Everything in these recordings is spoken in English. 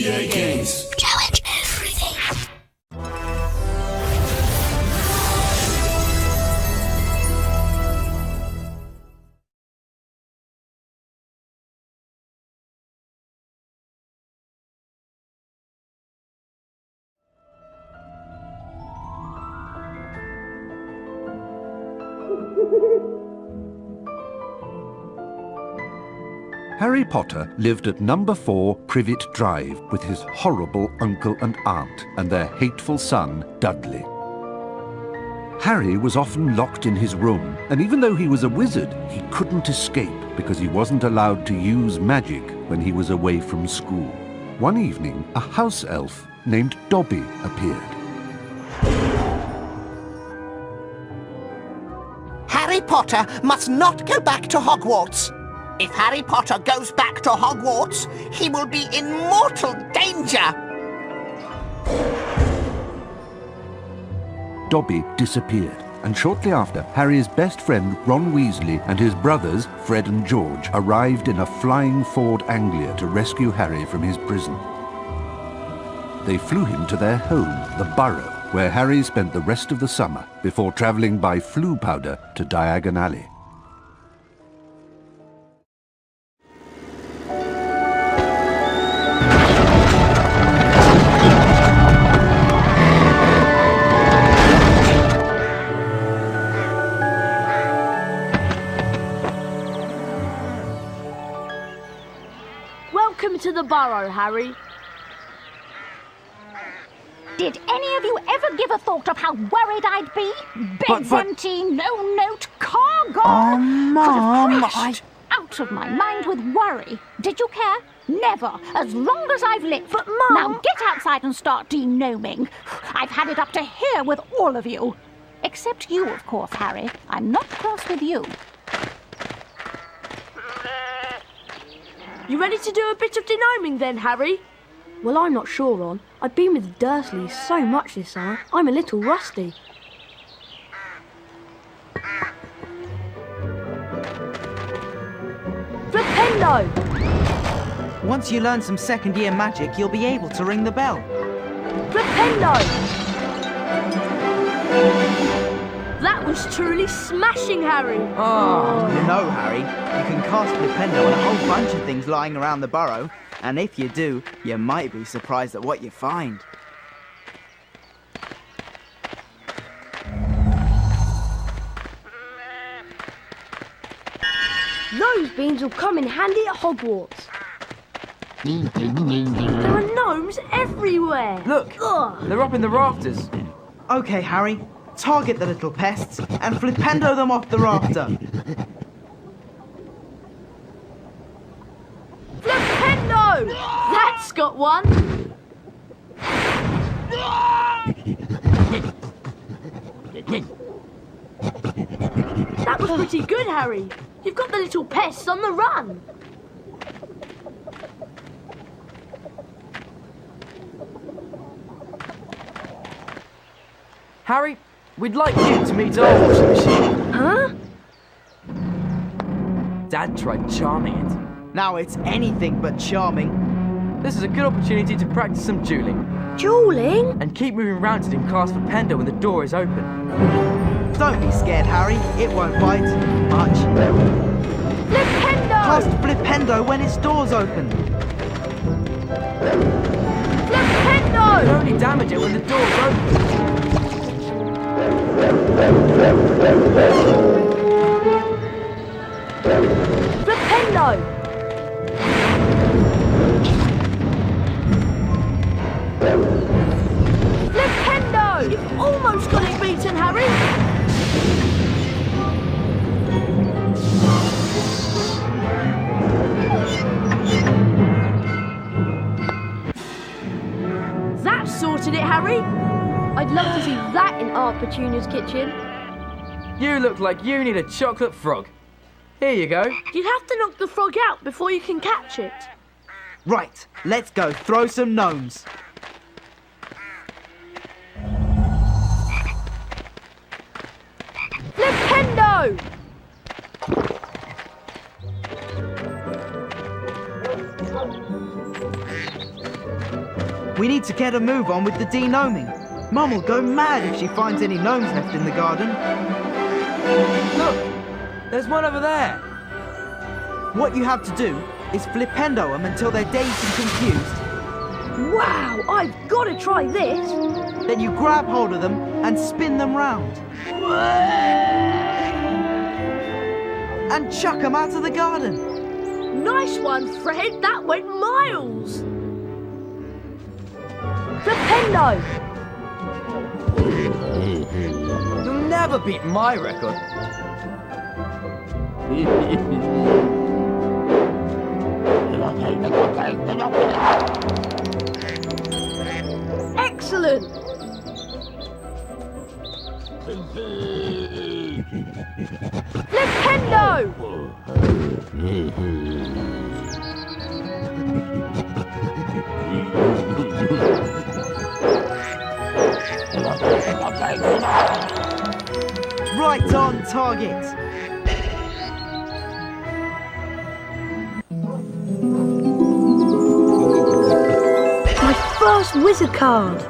EA Games. Challenge everything. Harry Potter lived at number 4 Privet Drive with his horrible uncle and aunt and their hateful son, Dudley. Harry was often locked in his room, and even though he was a wizard, he couldn't escape because he wasn't allowed to use magic when he was away from school. One evening, a house elf named Dobby appeared. Harry Potter must not go back to Hogwarts. If Harry Potter goes back to Hogwarts, he will be in mortal danger. Dobby disappeared, and shortly after, Harry's best friend Ron Weasley and his brothers Fred and George arrived in a flying Ford Anglia to rescue Harry from his prison. They flew him to their home, the Burrow, where Harry spent the rest of the summer before travelling by Floo powder to Diagon Alley. Welcome to the Burrow, Harry. Did any of you ever give a thought of how worried I'd be? Beds empty, no note, car gone. Oh, Mum, Could have crashed. Out of my mind with worry. Did you care? Never, as long as I've lived. But, Mum... Now get outside and start denoming. I've had it up to here with all of you. Except you, of course, Harry. I'm not cross with you. You ready to do a bit of denoming then, Harry? Well, I'm not sure, Ron. I've been with Dursley so much this summer, I'm a little rusty. Flipendo! Once you learn some second-year magic, you'll be able to ring the bell. Flipendo! That was truly smashing, Harry. Oh, you know, Harry, you can cast Flipendo on a whole bunch of things lying around the burrow, and if you do, you might be surprised at what you find. Those beans will come in handy at Hogwarts. There are gnomes everywhere. Look, they're up in the rafters. Okay, Harry, target the little pests and Flipendo them off the rafter. Flipendo! That's got one. That was pretty good, Harry. You've got the little pests on the run. Harry, we'd like you to meet our washing machine. Huh? Dad tried charming it. Now it's anything but charming. This is a good opportunity to practice some dueling. Dueling? And keep moving round it and cast Flipendo when the door is open. Don't be scared, Harry. It won't bite much. Flipendo! Cast Flipendo when its door's open. Flipendo! You only damage it when the door's open. Flipendo! Flipendo! You've almost got it beaten, Harry! That sorted it, Harry! I'd love to see that in Aunt Petunia's kitchen. You look like you need a chocolate frog. Here you go. You'd have to knock the frog out before you can catch it. Right, let's go throw some gnomes. Flipendo! We need to get a move on with the denoming. Mum will go mad if she finds any gnomes left in the garden. Look! There's one over there! What you have to do is flipendo them until they're dazed and confused. Wow, I've got to try this. Then you grab hold of them and spin them round. And chuck them out of the garden. Nice one, Fred. That went miles. Flipendo! You'll never beat my record. Excellent! Flipendo! Right on target. My first wizard card.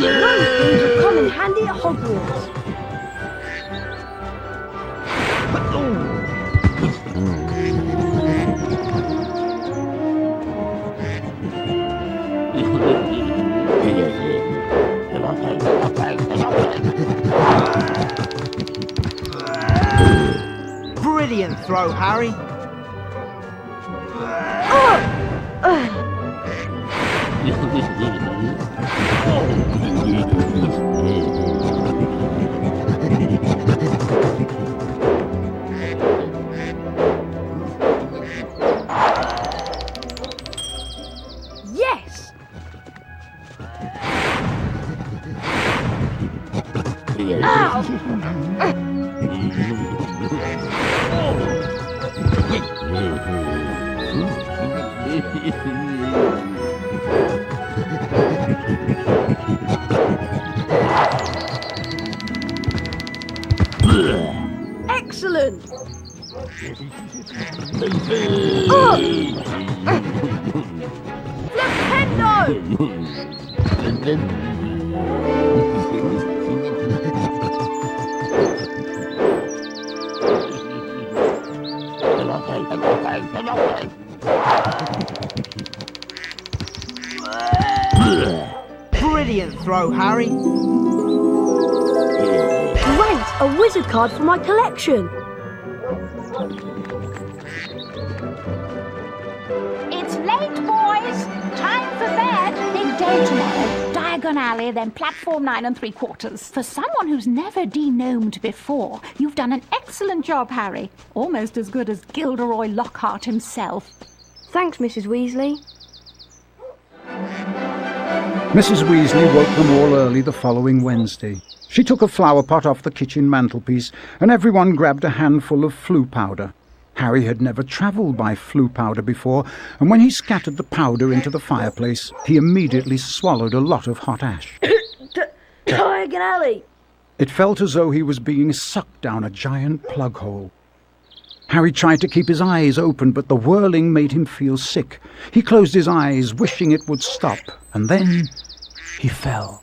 Those things will come in handy at Hogwarts. Brilliant throw, Harry. Yes! Excellent! Flipendo! Brilliant throw, Harry. Great! A wizard card for my collection. It's late, boys. Time for bed. Big day tomorrow. Diagon Alley, then platform 9 3/4. For someone who's never de-gnomed before, you've done an excellent job, Harry. Almost as good as Gilderoy Lockhart himself. Thanks, Mrs. Weasley. Mrs. Weasley woke them all early the following Wednesday. She took a flower pot off the kitchen mantelpiece, and everyone grabbed a handful of flue powder. Harry had never travelled by flue powder before, and when he scattered the powder into the fireplace, he immediately swallowed a lot of hot ash. Diagon Alley! It felt as though he was being sucked down a giant plug hole. Harry tried to keep his eyes open, but the whirling made him feel sick. He closed his eyes, wishing it would stop, and then he fell.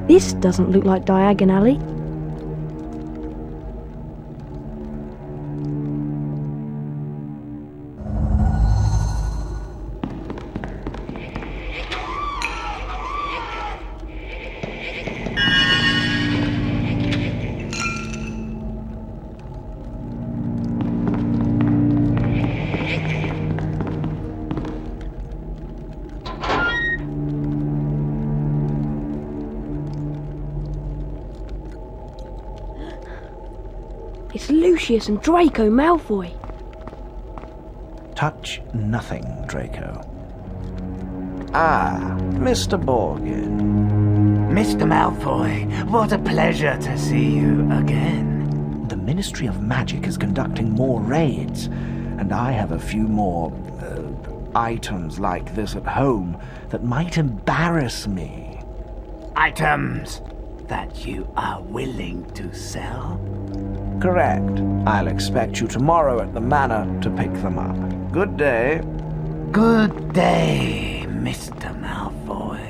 This doesn't look like Diagon Alley. It's Lucius and Draco Malfoy. Touch nothing, Draco. Ah, Mr. Borgin. Mr. Malfoy, what a pleasure to see you again. The Ministry of Magic is conducting more raids, and I have a few more items like this at home that might embarrass me. Items that you are willing to sell? Correct. I'll expect you tomorrow at the manor to pick them up. Good day. Good day, Mr. Malfoy.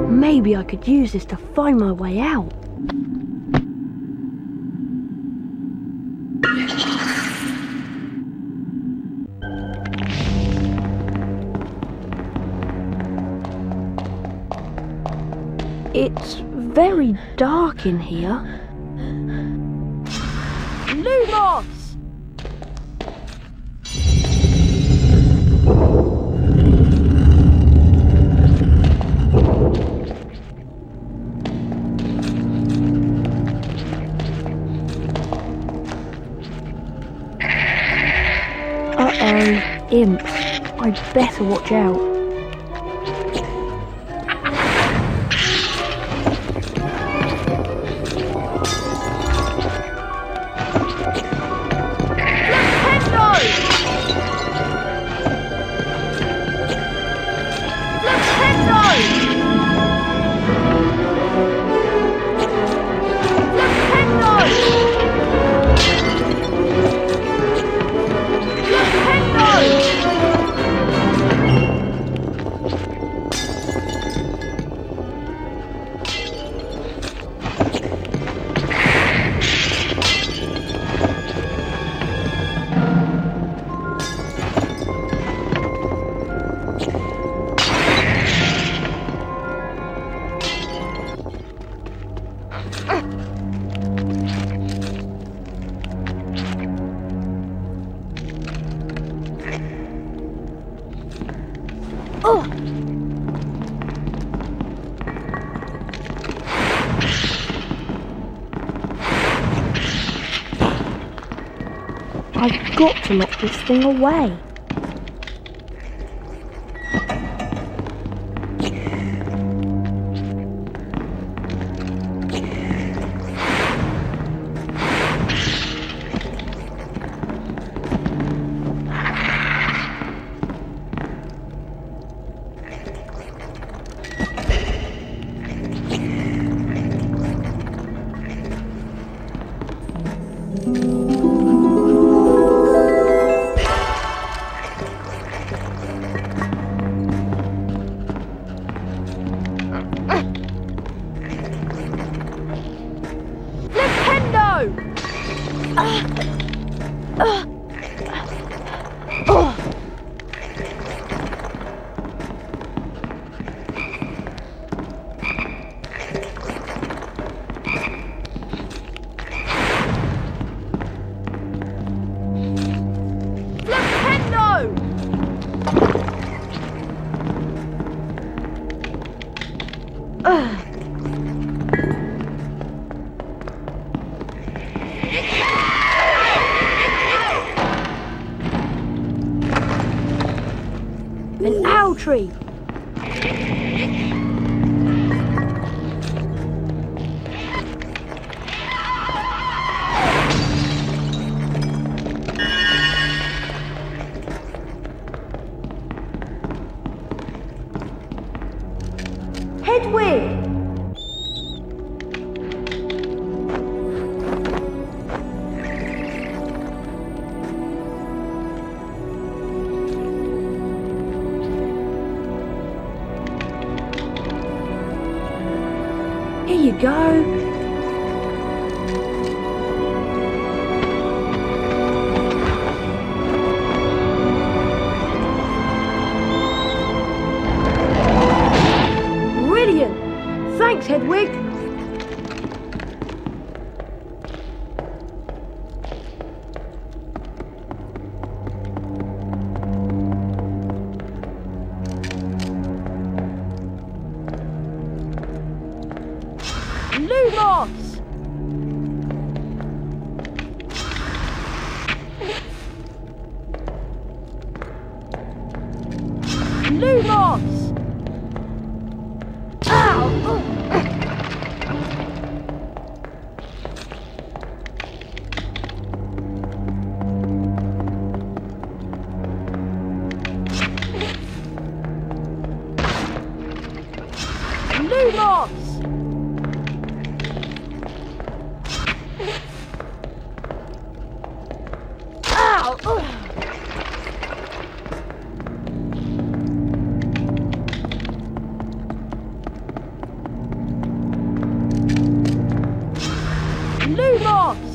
Maybe I could use this to find my way out. It's very dark in here. Lumos! Uh-oh, imps. I'd better watch out. I've got to lock this thing away. An owl tree! Hedwig! Here you go. Lumos! Ow! Lumos! Ow! Lumos!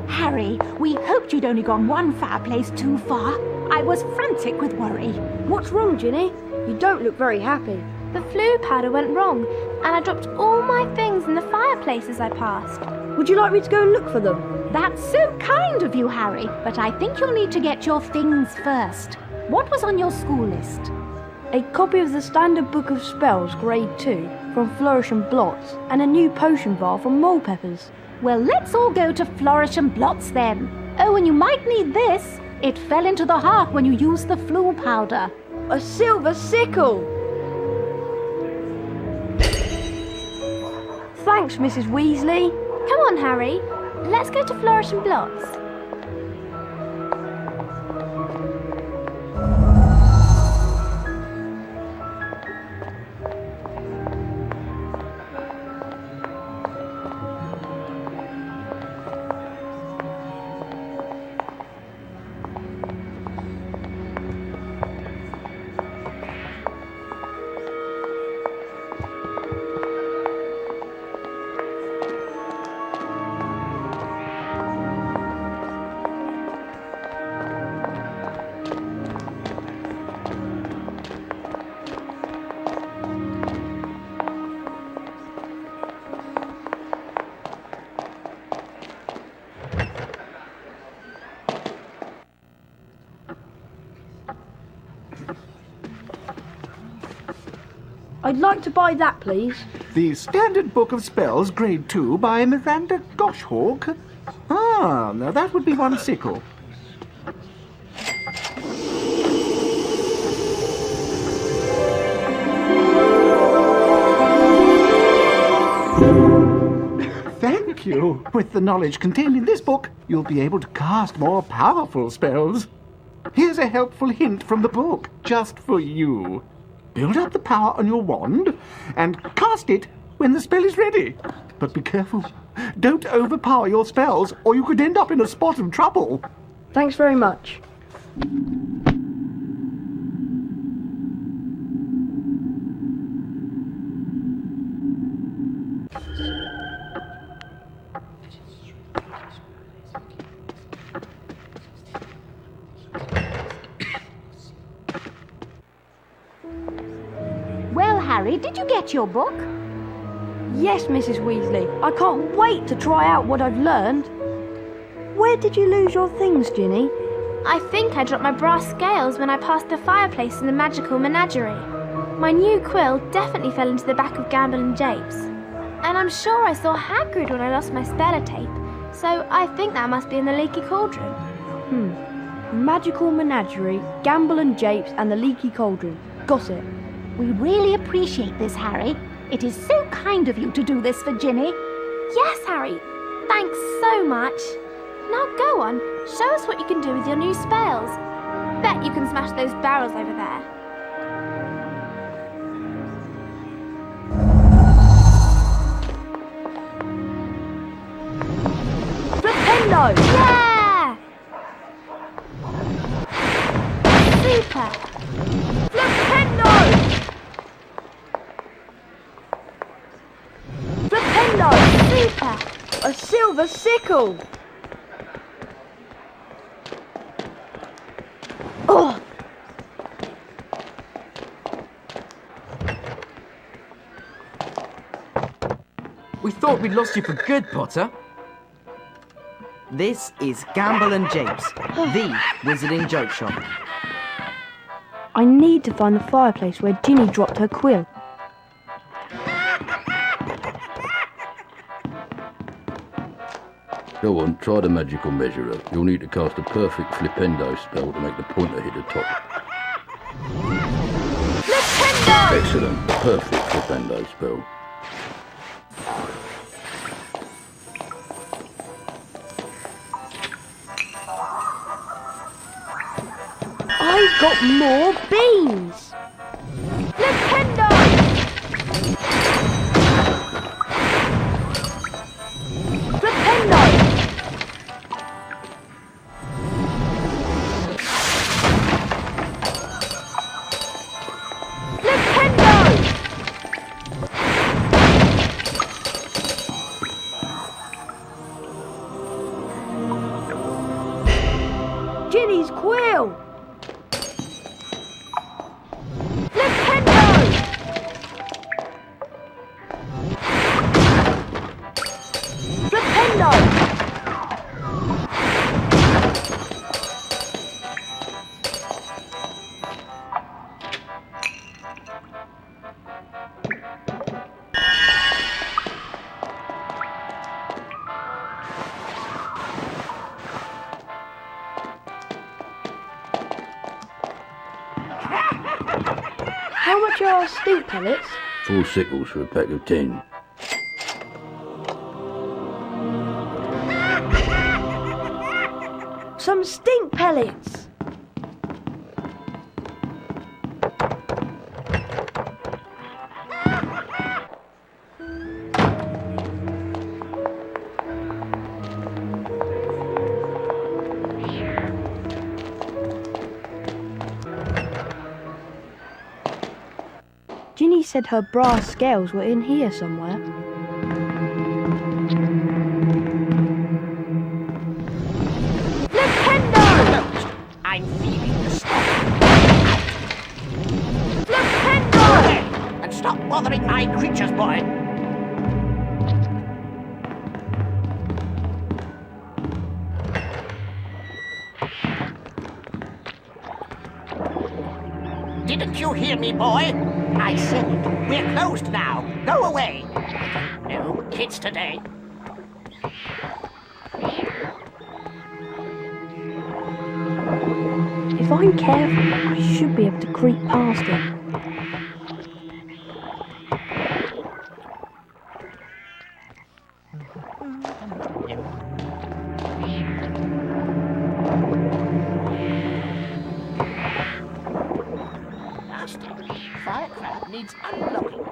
Harry, we hoped you'd only gone one fireplace too far. I was frantic with worry. What's wrong, Ginny? You don't look very happy. The flue powder went wrong, and I dropped all my things in the fireplaces I passed. Would you like me to go and look for them? That's so kind of you, Harry, but I think you'll need to get your things first. What was on your school list? A copy of the Standard Book of Spells, Grade 2, from Flourish and Blots, and a new potion vial from Mole Peppers. Well, let's all go to Flourish and Blots then. Oh, and you might need this. It fell into the hearth when you used the flue powder. A silver sickle! Thanks, Mrs. Weasley. Come on, Harry. Let's go to Flourish and Blots. I'd like to buy that, please. The Standard Book of Spells, Grade 2, by Miranda Goshawk. Ah, now that would be one sickle. Thank you. With the knowledge contained in this book, you'll be able to cast more powerful spells. Here's a helpful hint from the book, just for you. Build up the power on your wand and cast it when the spell is ready. But be careful. Don't overpower your spells, or you could end up in a spot of trouble. Thanks very much. Well, Harry, did you get your book? Yes, Mrs. Weasley. I can't wait to try out what I've learned. Where did you lose your things, Ginny? I think I dropped my brass scales when I passed the fireplace in the magical menagerie. My new quill definitely fell into the back of Gamble and Japes. And I'm sure I saw Hagrid when I lost my speller tape, so I think that must be in the leaky cauldron. Magical menagerie, Gamble and Japes, and the leaky cauldron. Got it. We really appreciate this, Harry. It is so kind of you to do this for Ginny. Yes, Harry. Thanks so much. Now go on, show us what you can do with your new spells. Bet you can smash those barrels over there. Flipendo! Yeah! Super! Flipendo! Flipendo! Super! A silver sickle! Oh! We thought we'd lost you for good, Potter. This is Gamble and Japes, the wizarding joke shop. I need to find the fireplace where Ginny dropped her quill. Go on, try the magical measurer. You'll need to cast a perfect flipendo spell to make the pointer hit the top. Flipendo! Excellent, perfect flipendo spell. I've got more beans! Flipendo! Flipendo! Ginny's quill! How much are stink pellets? 4 sickles for a pack of 10. Some stink pellets! Ginny said her brass scales were in here somewhere. Closed. I'm feeding the stock. Flipendo! And stop bothering my creatures, boy. Didn't you hear me, boy? I said we're closed now. Go away. No kids today. If I'm careful, I should be able to creep past him. Nasty. Firecrab needs unblocking.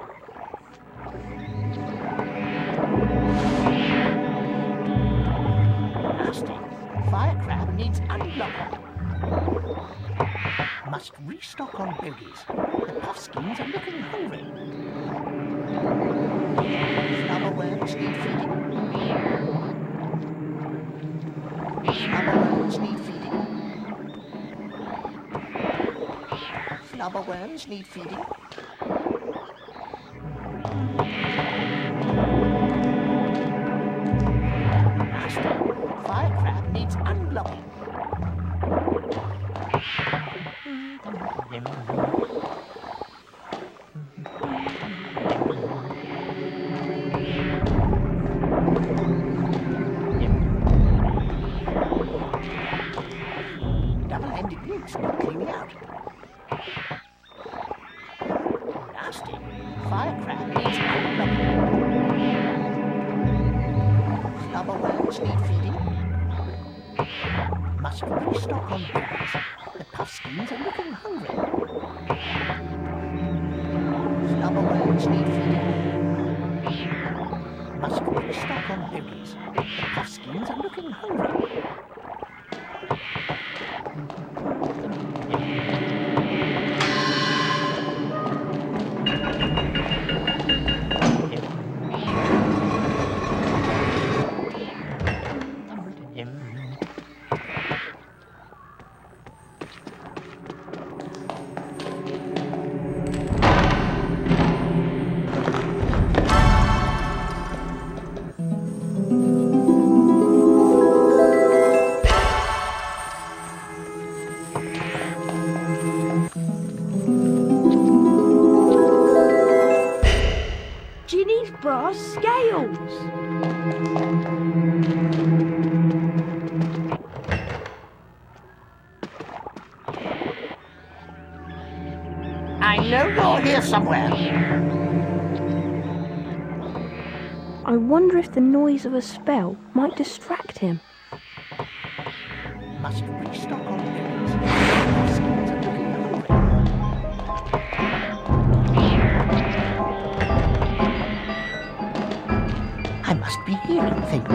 Must restock on bogies. The puffskins are looking hungry. Flubberworms need feeding. Flubberworms need feeding. Flubberworms need feeding. Master, firecrab needs unblocking. Double-ended newts need cleaning out. Nasty. Firecrab needs unblocking. Flubberworms need feeding. Must restock on berries. The puffskins are looking hungry. Flubberworms need feeding. Must restock on berries. The puffskins are looking hungry. Ginny's brass scales! I know you're here somewhere. I wonder if the noise of a spell might distract him. Must restock on berries. The puffskins are looking hungry. I must be hearing things.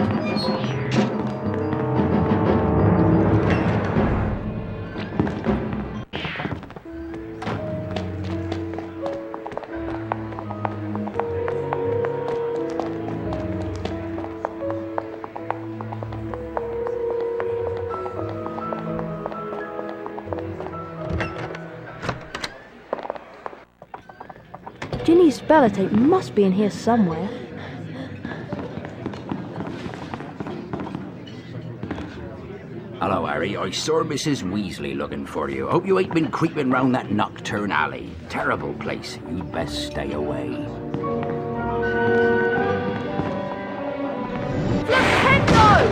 Ginny's spell tape must be in here somewhere. Hello, Harry. I saw Mrs. Weasley looking for you. Hope you ain't been creeping round that nocturne alley. Terrible place. You'd best stay away. Flipendo!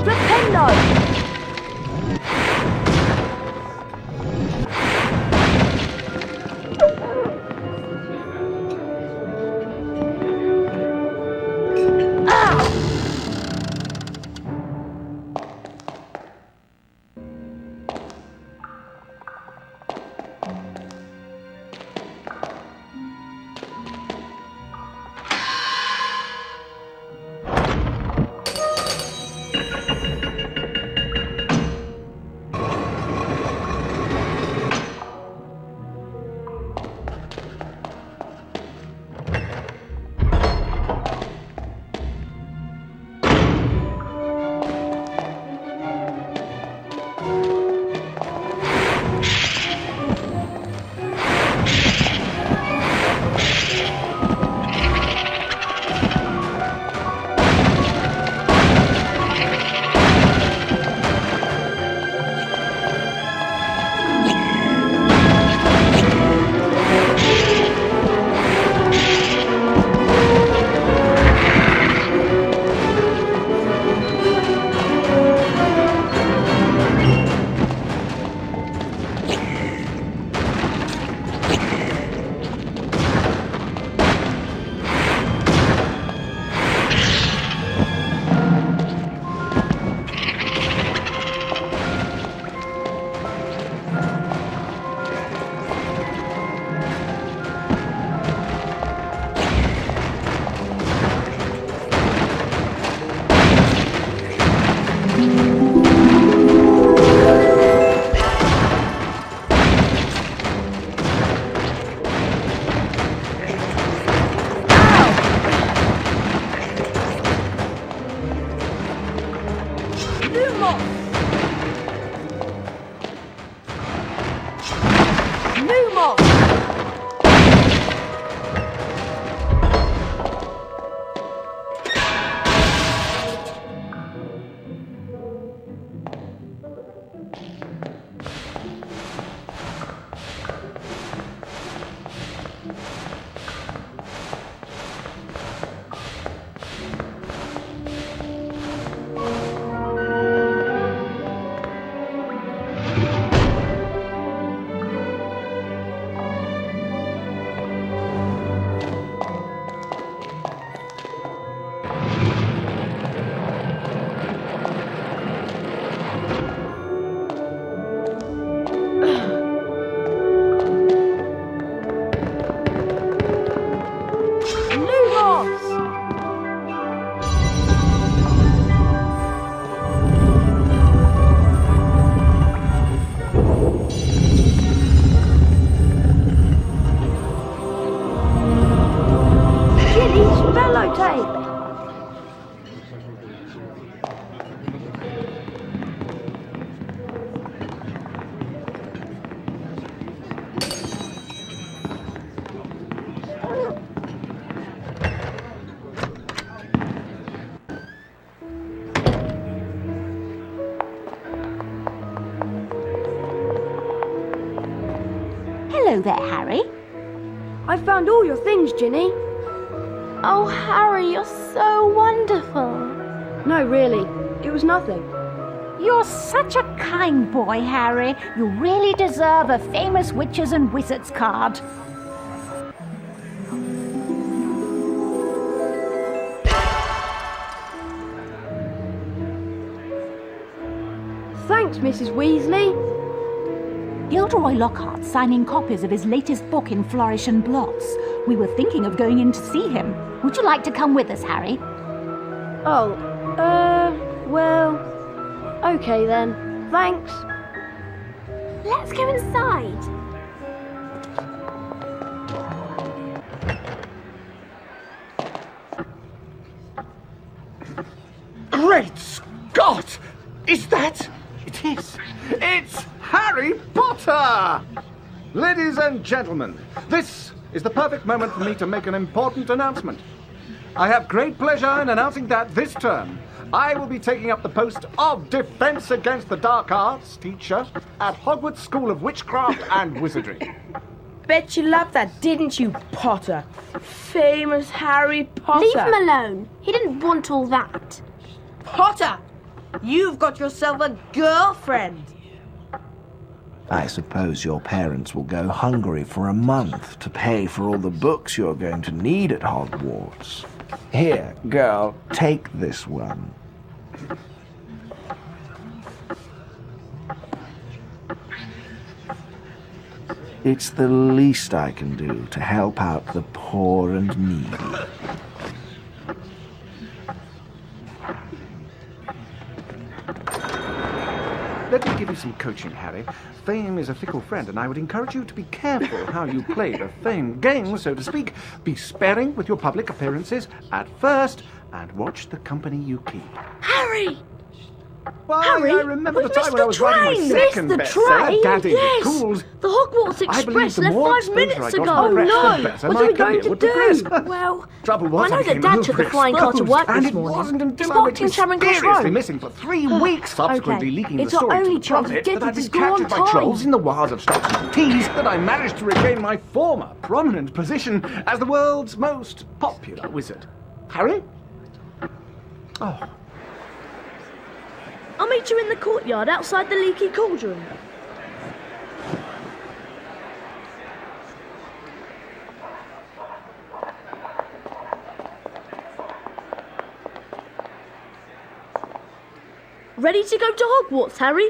Flipendo! Lumos! Lumos! Hello there, Harry. I found all your things, Ginny. Oh, Harry, you're so wonderful. No, really. It was nothing. You're such a kind boy, Harry. You really deserve a famous witches and wizards card. Thanks, Mrs. Weasley. Gilderoy Lockhart's signing copies of his latest book in Flourish and Blots. We were thinking of going in to see him. Would you like to come with us, Harry? Oh, well, okay then. Thanks. Let's go inside. Great Scott! Is that... It is. It's Harry Potter! Ladies and gentlemen, this is the perfect moment for me to make an important announcement. I have great pleasure in announcing that this term, I will be taking up the post of Defense Against the Dark Arts teacher at Hogwarts School of Witchcraft and Wizardry. Bet you loved that, didn't you, Potter? Famous Harry Potter. Leave him alone. He didn't want all that. Potter, you've got yourself a girlfriend. I suppose your parents will go hungry for a month to pay for all the books you're going to need at Hogwarts. Here, girl, take this one. It's the least I can do to help out the poor and needy. Let me give you some coaching, Harry. Fame is a fickle friend, and I would encourage you to be careful how you play the fame game, so to speak. Be sparing with your public appearances at first, and watch the company you keep. Harry! Why, Harry, I remember the we've time when I was writing my missed second the bestseller, train. Daddy Yes, Cools. the Hogwarts I believe Express the left more 5 exposure minutes I ago. got from the press, no! the better What my are we career going to would do? progress. Well, Trouble was, I know became that Dad took the flying car to work and this it morning. wasn't until It's I marked was in Charing Cross mysteriously Road. missing for 3 weeks, subsequently Okay, leaking it's the our story only to chance to Prophet get that I'd you been to go on captured by time. trolls in the wilds of Stockton and Tees, that I managed to regain my former prominent position as the world's most popular wizard. Harry? Oh. I'll meet you in the courtyard outside the Leaky Cauldron. Ready to go to Hogwarts, Harry?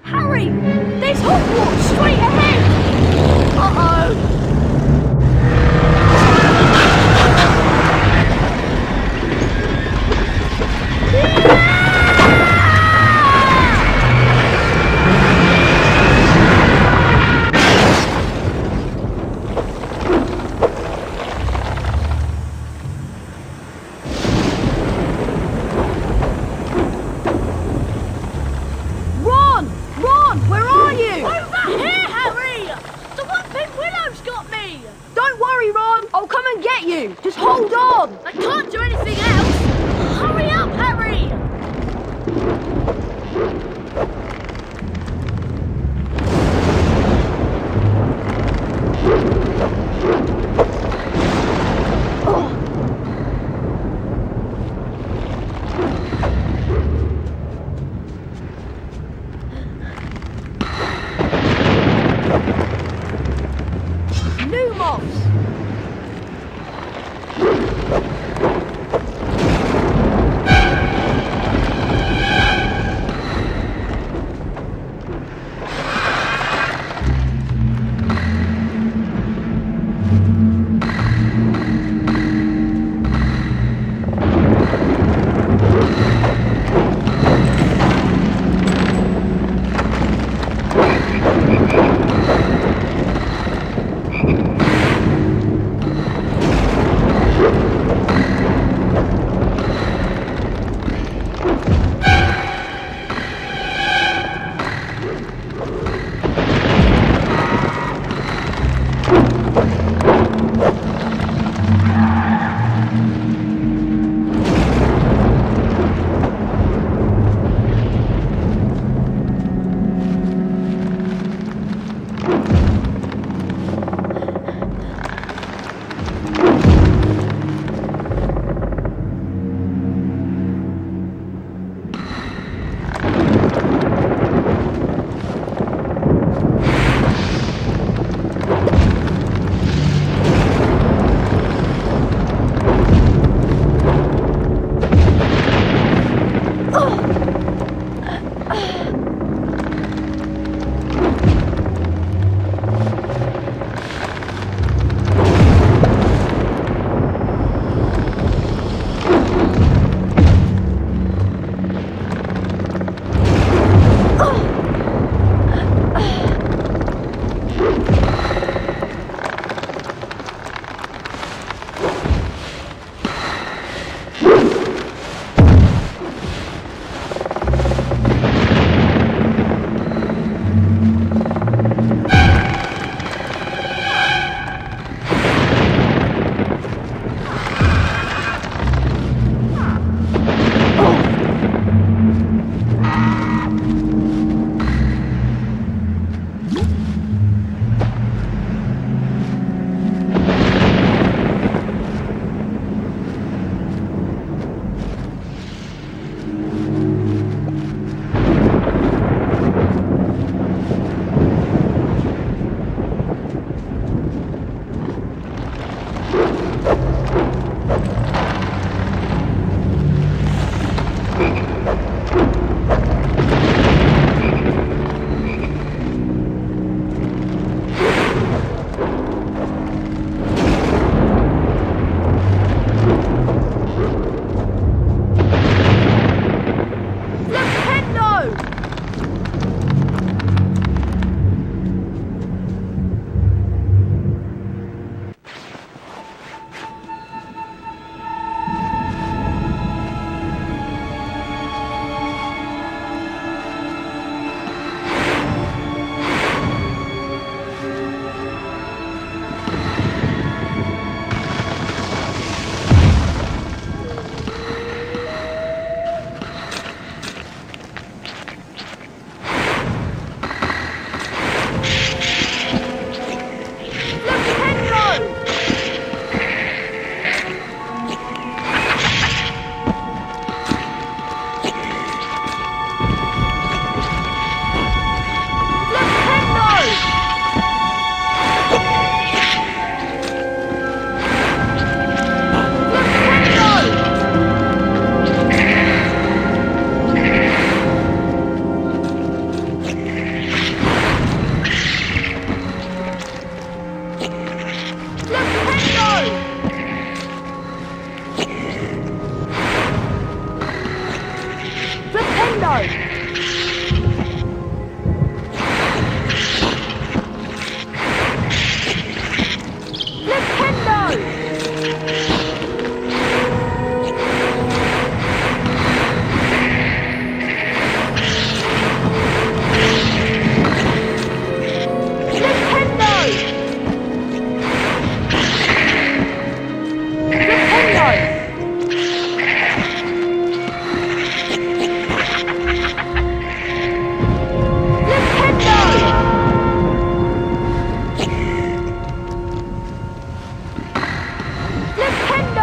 Harry! There's Hogwarts straight ahead! Uh-oh! get you! Just hold on! I can't do anything else! Hurry up, Harry!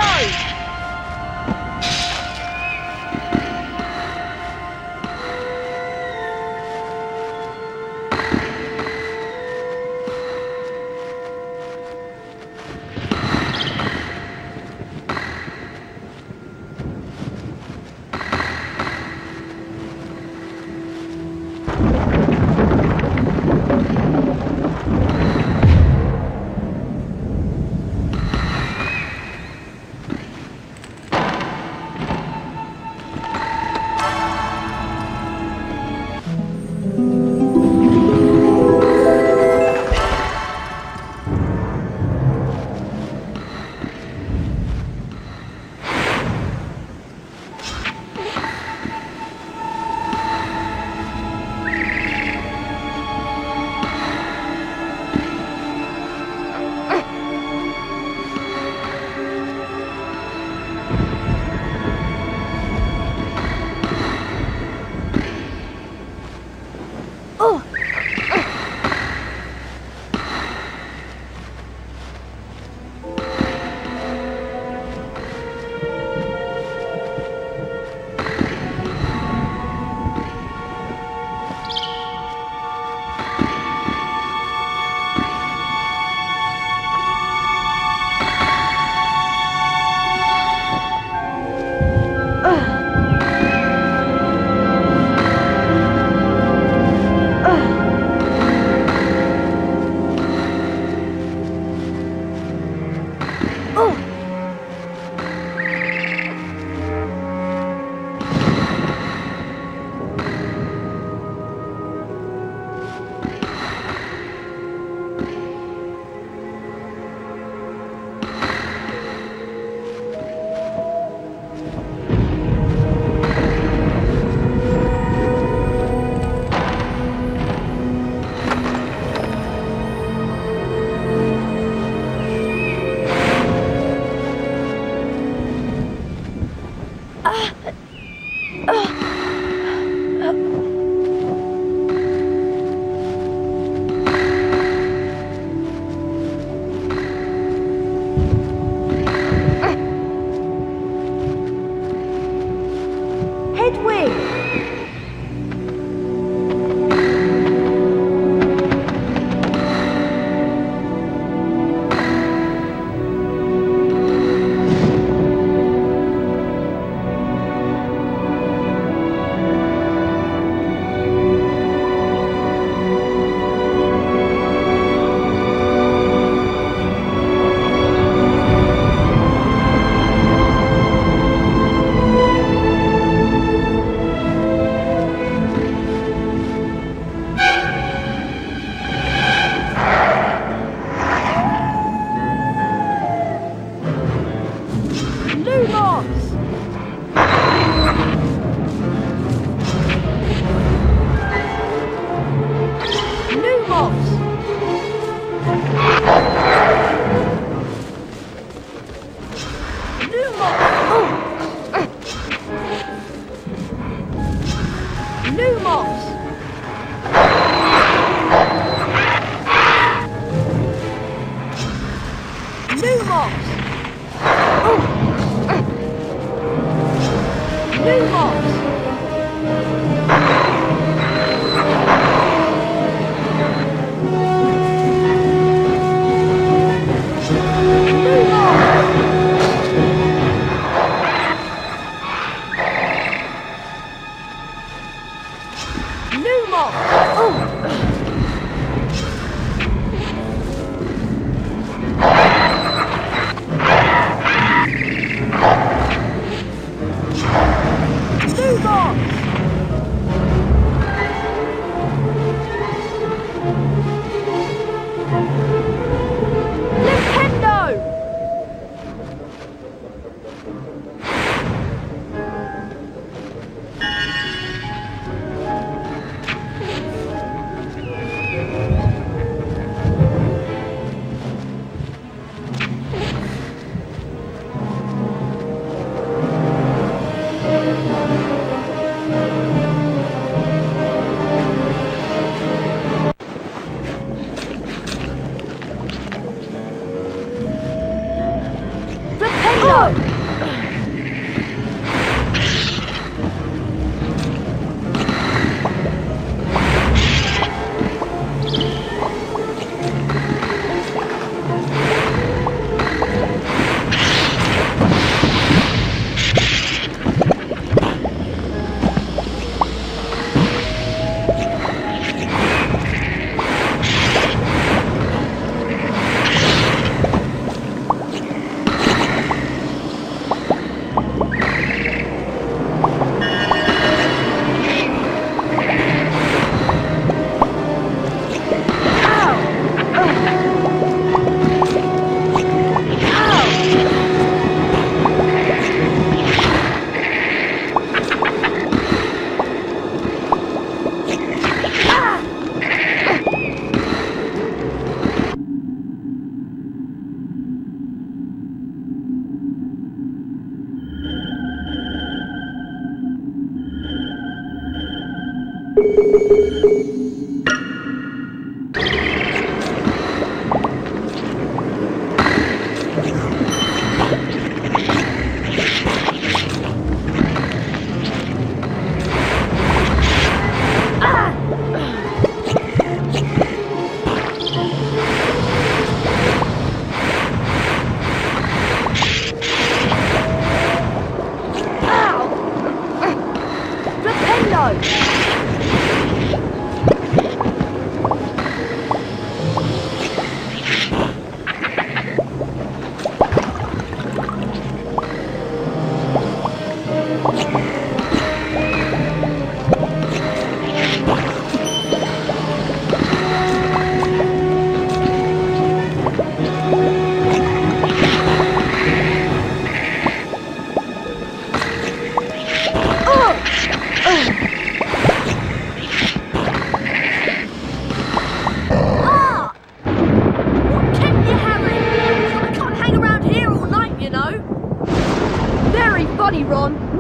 go! Move on!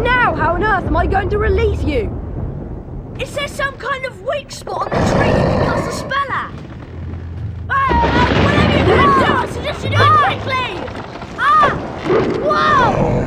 Now, how on earth am I going to release you? Is there some kind of weak spot on the tree you can cast a spell at? Whatever you're going to do, I suggest you do it quickly! Whoa!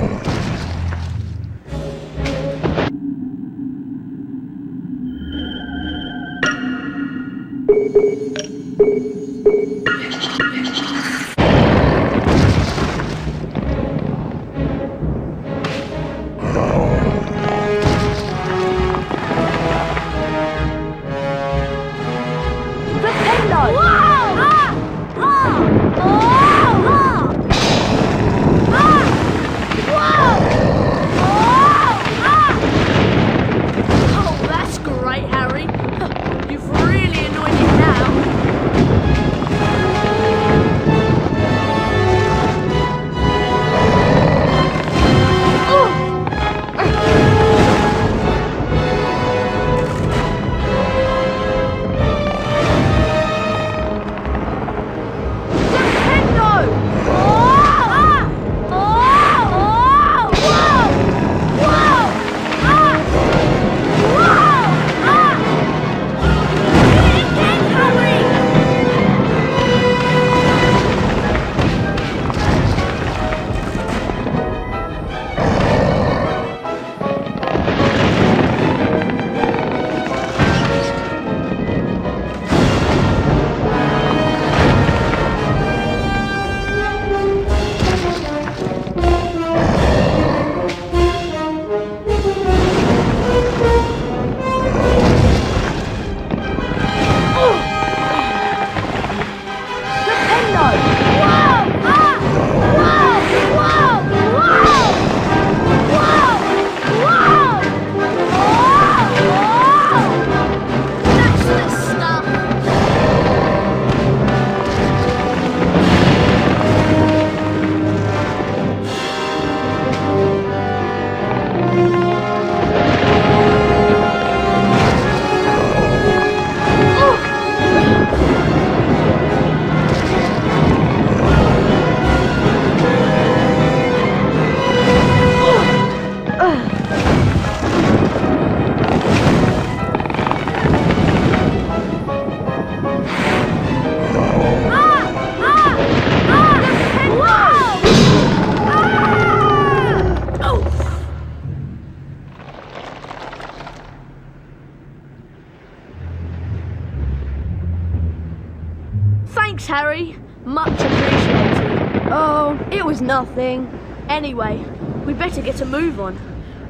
was nothing. Anyway, we better get a move on.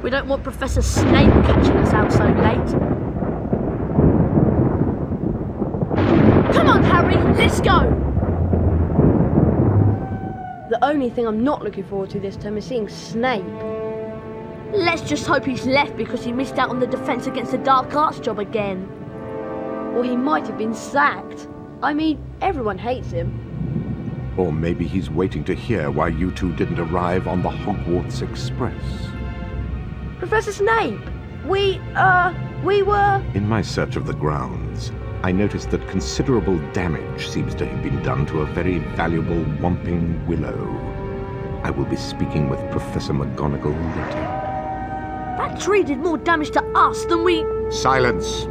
We don't want Professor Snape catching us out so late. Come on, Harry, let's go! The only thing I'm not looking forward to this term is seeing Snape. Let's just hope he's left because he missed out on the Defence Against the Dark Arts job again. Or he might have been sacked. I mean, everyone hates him. Or maybe he's waiting to hear why you two didn't arrive on the Hogwarts Express. Professor Snape, we were... In my search of the grounds, I noticed that considerable damage seems to have been done to a very valuable Whomping Willow. I will be speaking with Professor McGonagall later. That tree did more damage to us than we... Silence!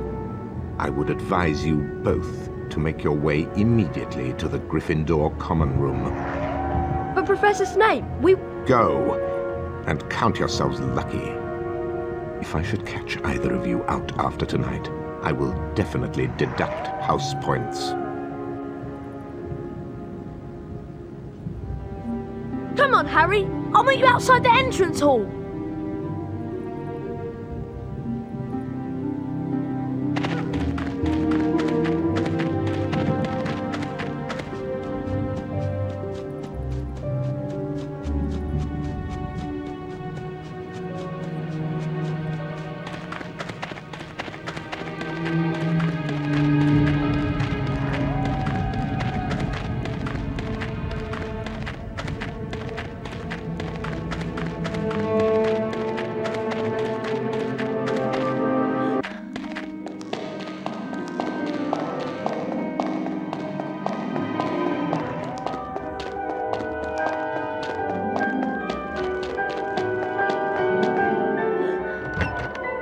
I would advise you both to make your way immediately to the Gryffindor Common Room. But Professor Snape, we... Go, and count yourselves lucky. If I should catch either of you out after tonight, I will definitely deduct house points. Come on, Harry. I'll meet you outside the entrance hall.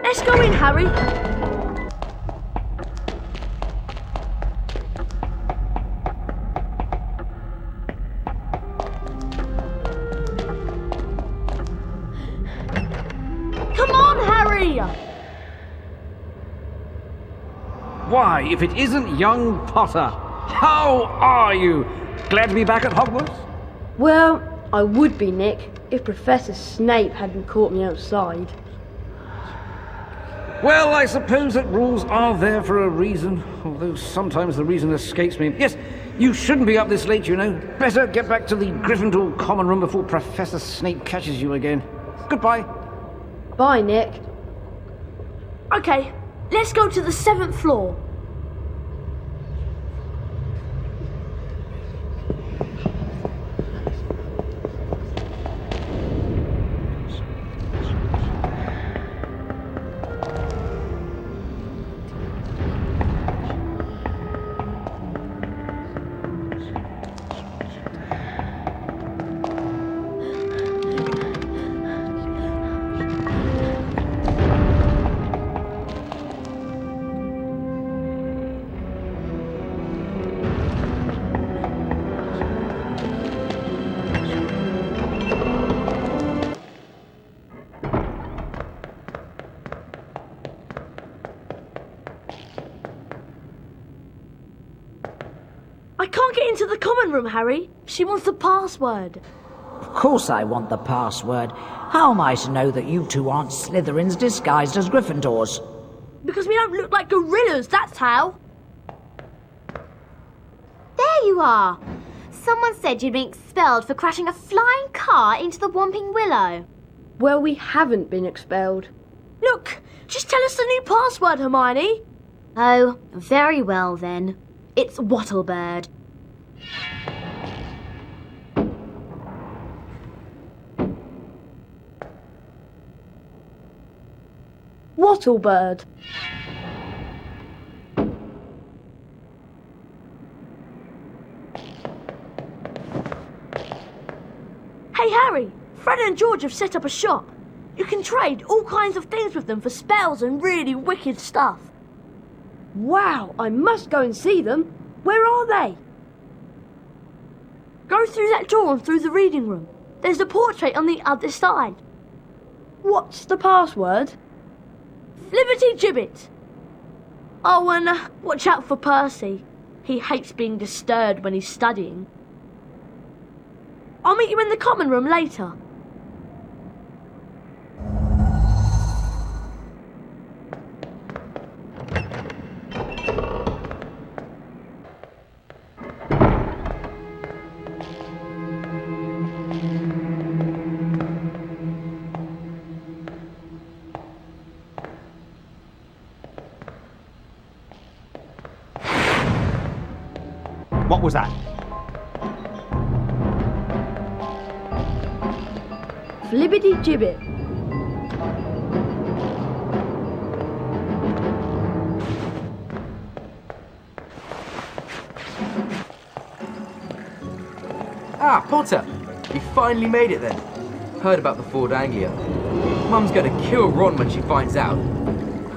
Let's go in, Harry. Come on, Harry! Why, if it isn't young Potter, how are you? Glad to be back at Hogwarts? Well, I would be, Nick, if Professor Snape hadn't caught me outside. Well, I suppose that rules are there for a reason, although sometimes the reason escapes me. Yes, you shouldn't be up this late, you know. Better get back to the Gryffindor Common Room before Professor Snape catches you again. Goodbye. Bye, Nick. Okay, let's go to the 7th floor. I can't get into the common room, Harry. She wants the password. Of course I want the password. How am I to know that you two aren't Slytherins disguised as Gryffindors? Because we don't look like gorillas, that's how. There you are. Someone said you'd been expelled for crashing a flying car into the Whomping Willow. Well, we haven't been expelled. Look, just tell us the new password, Hermione. Oh, very well then. It's Wattlebird. Wattlebird. Hey, Harry, Fred and George have set up a shop. You can trade all kinds of things with them for spells and really wicked stuff. Wow, I must go and see them. Where are they? Go through that door and through the reading room. There's a portrait on the other side. What's the password? Liberty Gibbet. Oh, and watch out for Percy. He hates being disturbed when he's studying. I'll meet you in the common room later. What was that? Flibbity gibbet. Ah, Potter! You finally made it then. Heard about the Ford Anglia. Mum's gonna kill Ron when she finds out.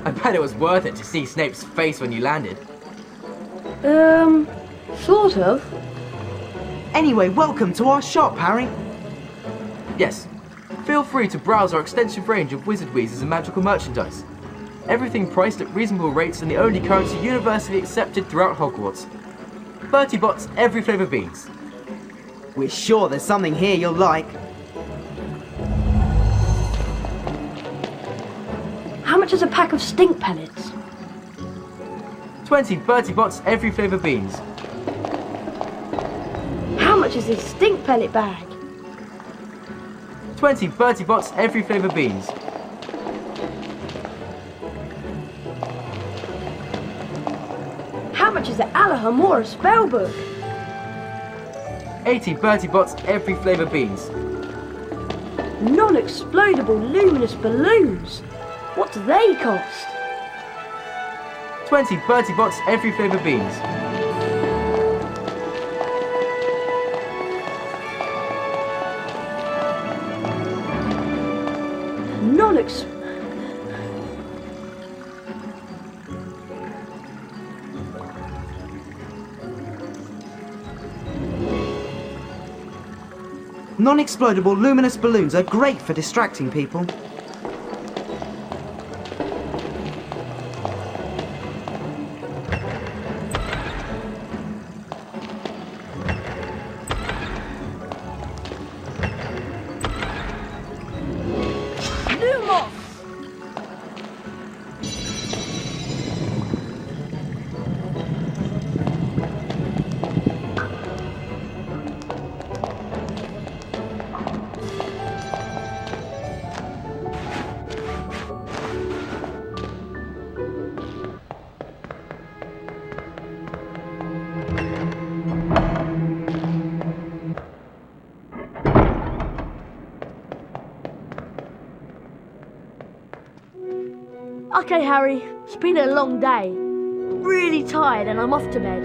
I bet it was worth it to see Snape's face when you landed. Sort of. Anyway, welcome to our shop, Harry. Yes. Feel free to browse our extensive range of Wizard Wheezes and magical merchandise. Everything priced at reasonable rates and the only currency universally accepted throughout Hogwarts. 30 bots, every flavour beans. We're sure there's something here you'll like. How much is a pack of stink pellets? 20 Bertie bots, every flavour beans. How much is this stink pellet bag? 20 Bertie bots, every flavour beans. How much is the Alahamora spellbook? 80 Bertie bots, every flavour beans. Non-explodable luminous balloons. What do they cost? 20 Bertie bots, every flavour beans. Non-explodable luminous balloons are great for distracting people. Okay, Harry, it's been a long day. Really tired and I'm off to bed.